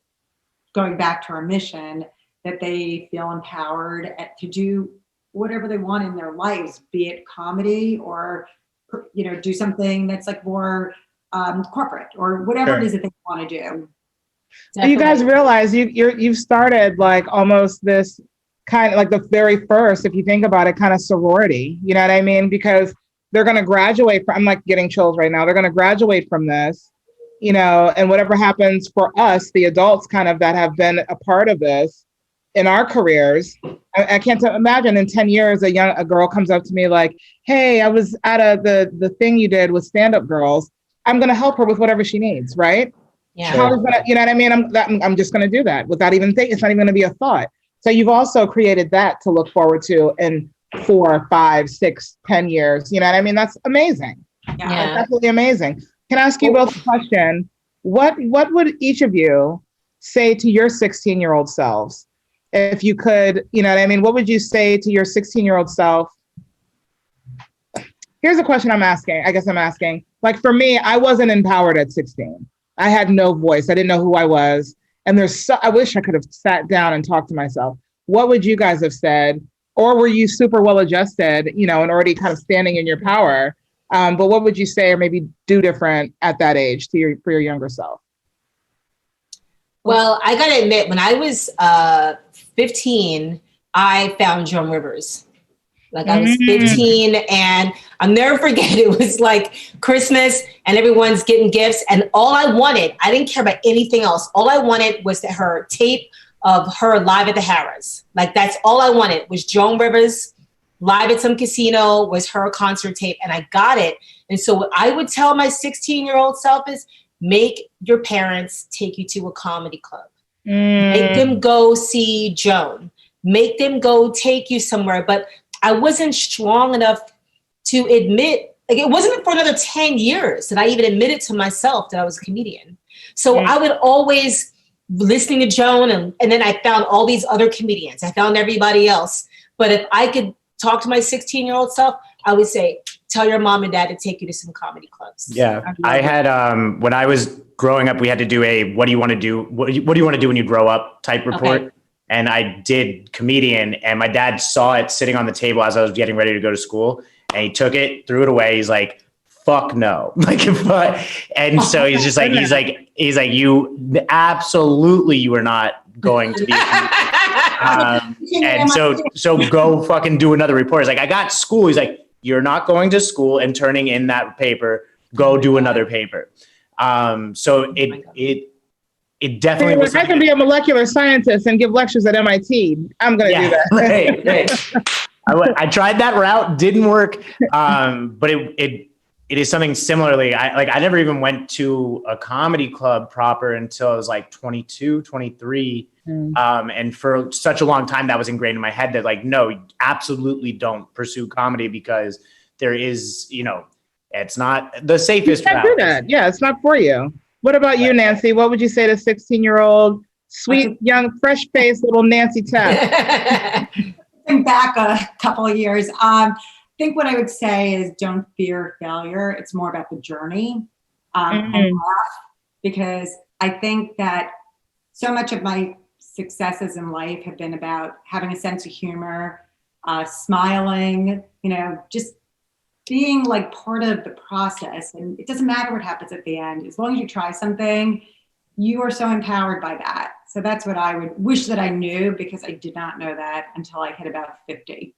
going back to our mission, that they feel empowered to do whatever they want in their lives, be it comedy or do something that's like more corporate or whatever it is that they want to do. So you guys realize you've started like almost this kind of like the very first, if you think about it, kind of sorority, you know what I mean? Because they're going to graduate from, I'm like getting chills right now. They're going to graduate from this, and whatever happens for us, the adults kind of that have been a part of this in our careers. I can't imagine in 10 years, a girl comes up to me like, hey, I was at the thing you did with Standup Girls. I'm going to help her with whatever she needs. Right. Yeah. How is that, you know what I mean? I'm just going to do that without even thinking. It's not even going to be a thought. So you've also created that to look forward to in 4, 5, 6, 10 years. You know what I mean? That's amazing. Yeah. That's absolutely amazing. Can I ask you both a question? What would each of you say to your 16-year-old selves? If you could, you know what I mean? What would you say to your 16-year-old self? Here's a question I'm asking. Like for me, I wasn't empowered at 16. I had no voice. I didn't know who I was. And I wish I could have sat down and talked to myself. What would you guys have said? Or were you super well adjusted, and already kind of standing in your power? But what would you say or maybe do different at that age for your younger self? Well, I got to admit, when I was 15, I found Joan Rivers. Like I was 15 and I'll never forget, it was like Christmas and everyone's getting gifts. And all I wanted, I didn't care about anything else. All I wanted was her tape of her live at the Harrah's. Like that's all I wanted was Joan Rivers live at some casino, was her concert tape. And I got it. And so what I would tell my 16-year-old self is, make your parents take you to a comedy club. Make them go see Joan. Make them go take you somewhere. But I wasn't strong enough to admit, like it wasn't for another 10 years that I even admitted to myself that I was a comedian. So I would always listening to Joan and then I found all these other comedians. I found everybody else. But if I could talk to my 16-year-old self, I would say, tell your mom and dad to take you to some comedy clubs. Yeah. I had, when I was growing up, we had to do a, what do you want to do? What do you want to do when you grow up type report. Okay. And I did comedian, and my dad saw it sitting on the table as I was getting ready to go to school, and he took it, threw it away. He's like, fuck no. And so he's just like, he's like, you absolutely, you are not going to be. And so go fucking do another report. He's like, I got school. He's like, you're not going to school and turning in that paper. Go do another paper. So it definitely was. I can be a molecular scientist and give lectures at MIT. I'm going to do that. Right. I tried that route, didn't work. But it is something similarly. I never even went to a comedy club proper until I was like 22, 23. And for such a long time that was ingrained in my head that like, no, absolutely don't pursue comedy because there is, it's not the safest route. Do that. Yeah, it's not for you. What about you, Nancy? What would you say to 16-year-old Sweet, young, fresh-faced little Nancy Tepper. Back a couple of years. I think what I would say is don't fear failure. It's more about the journey and laugh, because I think that so much of my successes in life have been about having a sense of humor, smiling, just being like part of the process. And it doesn't matter what happens at the end. As long as you try something, you are so empowered by that. So that's what I would wish that I knew, because I did not know that until I hit about 50.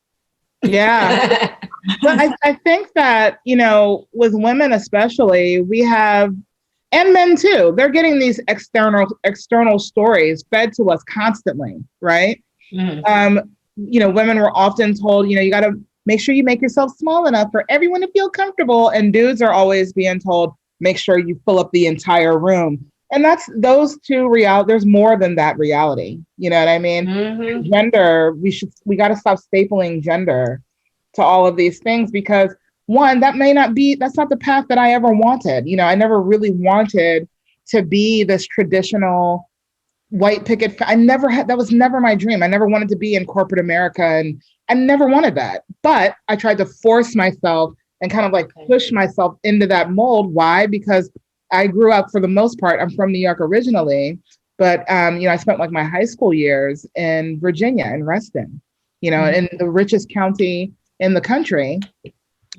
Yeah. But I think that, with women especially, we have, and men too, they're getting these external stories fed to us constantly, right? Mm-hmm. Women were often told, you got to make sure you make yourself small enough for everyone to feel comfortable. And dudes are always being told, make sure you fill up the entire room. And that's those two reality. There's more than that reality. You know what I mean? Mm-hmm. Gender, we got to stop stapling gender to all of these things, because one, that's not the path that I ever wanted. I never really wanted to be this traditional white picket. That was never my dream. I never wanted to be in corporate America, and I never wanted that. But I tried to force myself and kind of push myself into that mold. Why? Because I grew up, for the most part, I'm from New York originally, but I spent my high school years in Virginia, in Reston, in the richest county in the country.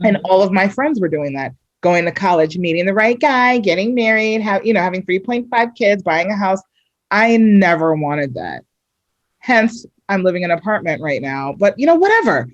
And all of my friends were doing that, going to college, meeting the right guy, getting married, having 3.5 kids, buying a house. I never wanted that. Hence, I'm living in an apartment right now, but whatever.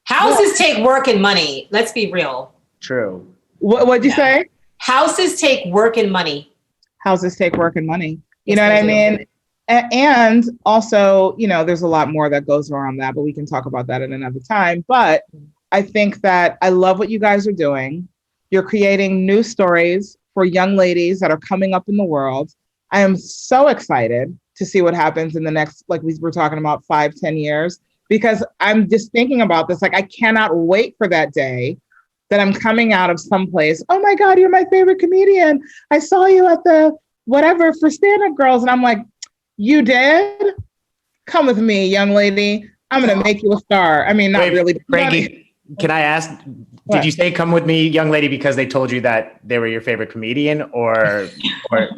Houses take work and money. Let's be real. True. What'd you say? Houses take work and money. Houses take work and money. You know what I mean? And also, there's a lot more that goes around that, but we can talk about that at another time. But I think that I love what you guys are doing. You're creating new stories for young ladies that are coming up in the world. I am so excited to see what happens in the next, we were talking about 5-10 years, because I'm just thinking about this. I cannot wait for that day that I'm coming out of someplace. Oh my God, you're my favorite comedian. I saw you at the whatever for Standup Girls. And I'm like, you did? Come with me, young lady. I'm going to make you a star. I mean, not really. Franqi, can I ask, did you say come with me, young lady, because they told you that they were your favorite comedian, or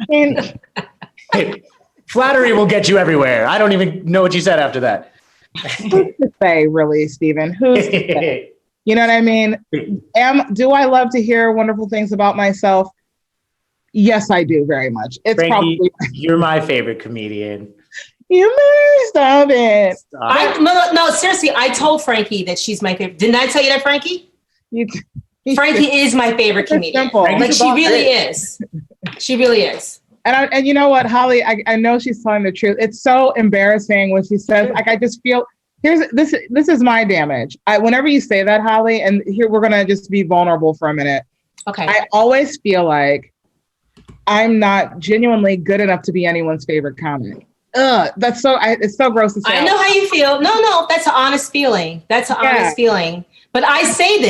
hey, flattery will get you everywhere. I don't even know what you said after that. Who's to say, really, Stephen? Who's to say? You know what I mean? Do I love to hear wonderful things about myself? Yes, I do, very much. It's Franqi, probably you're my favorite comedian. You may stop it. No, seriously, I told Franqi that she's my favorite. Didn't I tell you that, Franqi? Franqi is my favorite comedian. She really is. She really is. And you know what, Hollie, I know she's telling the truth. It's so embarrassing when she says, I just feel, this is my damage. Whenever you say that, Hollie, and here we're going to just be vulnerable for a minute. Okay. I always feel like I'm not genuinely good enough to be anyone's favorite comic. It's so gross to say. I know how you feel. No, that's an honest feeling. Honest feeling. But I say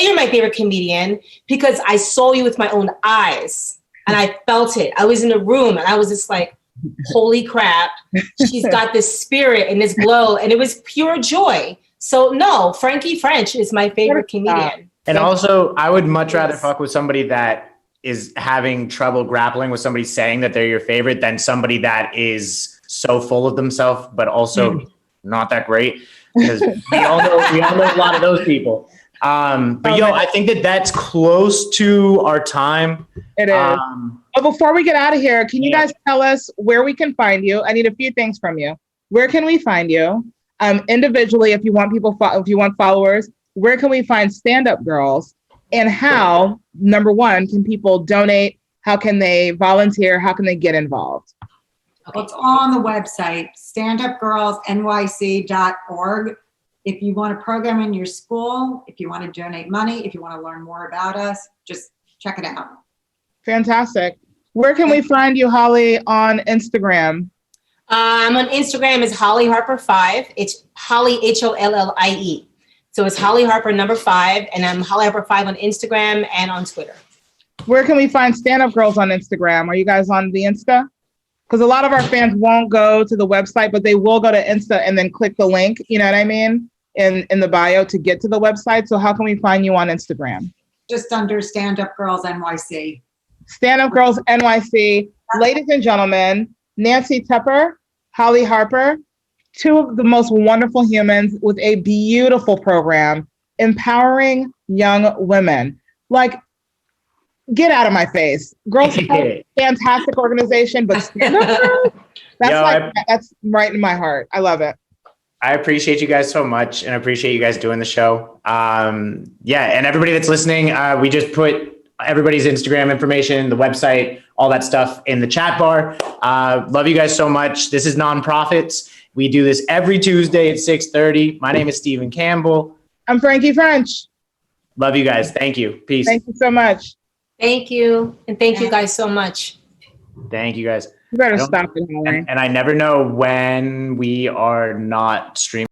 you're my favorite comedian because I saw you with my own eyes and I felt it. I was in a room and I was just like, holy crap, she's got this spirit and this glow, and it was pure joy. So no, Franqi French is my favorite comedian. And also, I would much rather fuck with somebody that is having trouble grappling with somebody saying that they're your favorite than somebody that is so full of themselves, but also not that great. Because we all know a lot of those people. I think that's close to our time. It is. But before we get out of here, can you guys tell us where we can find you? I need a few things from you. Where can we find you? Individually, if you want followers, where can we find Standup Girls? And how, number one, can people donate? How can they volunteer? How can they get involved? Well, it's all on the website, standupgirlsnyc.org. If you want a program in your school, if you want to donate money, if you want to learn more about us, just check it out. Fantastic. Where can we find you, Hollie, on Instagram? I'm on Instagram as Hollie Harper 5. It's Hollie HOLLIE. So it's Hollie Harper 5, and I'm Hollie Harper 5 on Instagram and on Twitter. Where can we find Stand-Up Girls on Instagram? Are you guys on the Insta? Because a lot of our fans won't go to the website, but they will go to Insta and then click the link, you know what I mean, in the bio to get to the website. So how can we find you on Instagram? Just under Stand-Up Girls NYC. Stand-Up Girls NYC. Ladies and gentlemen, Nancy Tepper, Hollie Harper, two of the most wonderful humans with a beautiful program empowering young women. Like, get out of my face. Girls Have fantastic organization, but Stand-Up Girls, that's right in my heart. I love it. I appreciate you guys so much, and I appreciate you guys doing the show. And everybody that's listening, we just put everybody's Instagram information, the website, all that stuff in the chat bar. Love you guys so much. This is Nonprofits. We do this every Tuesday at 6:30. My name is Stephen Campbell. I'm Franqi French. Love you guys. Thank you. Peace. Thank you so much. Thank you. And thank you guys so much. Thank you guys. You better stop it, Hollie. And I never know when we are not streaming.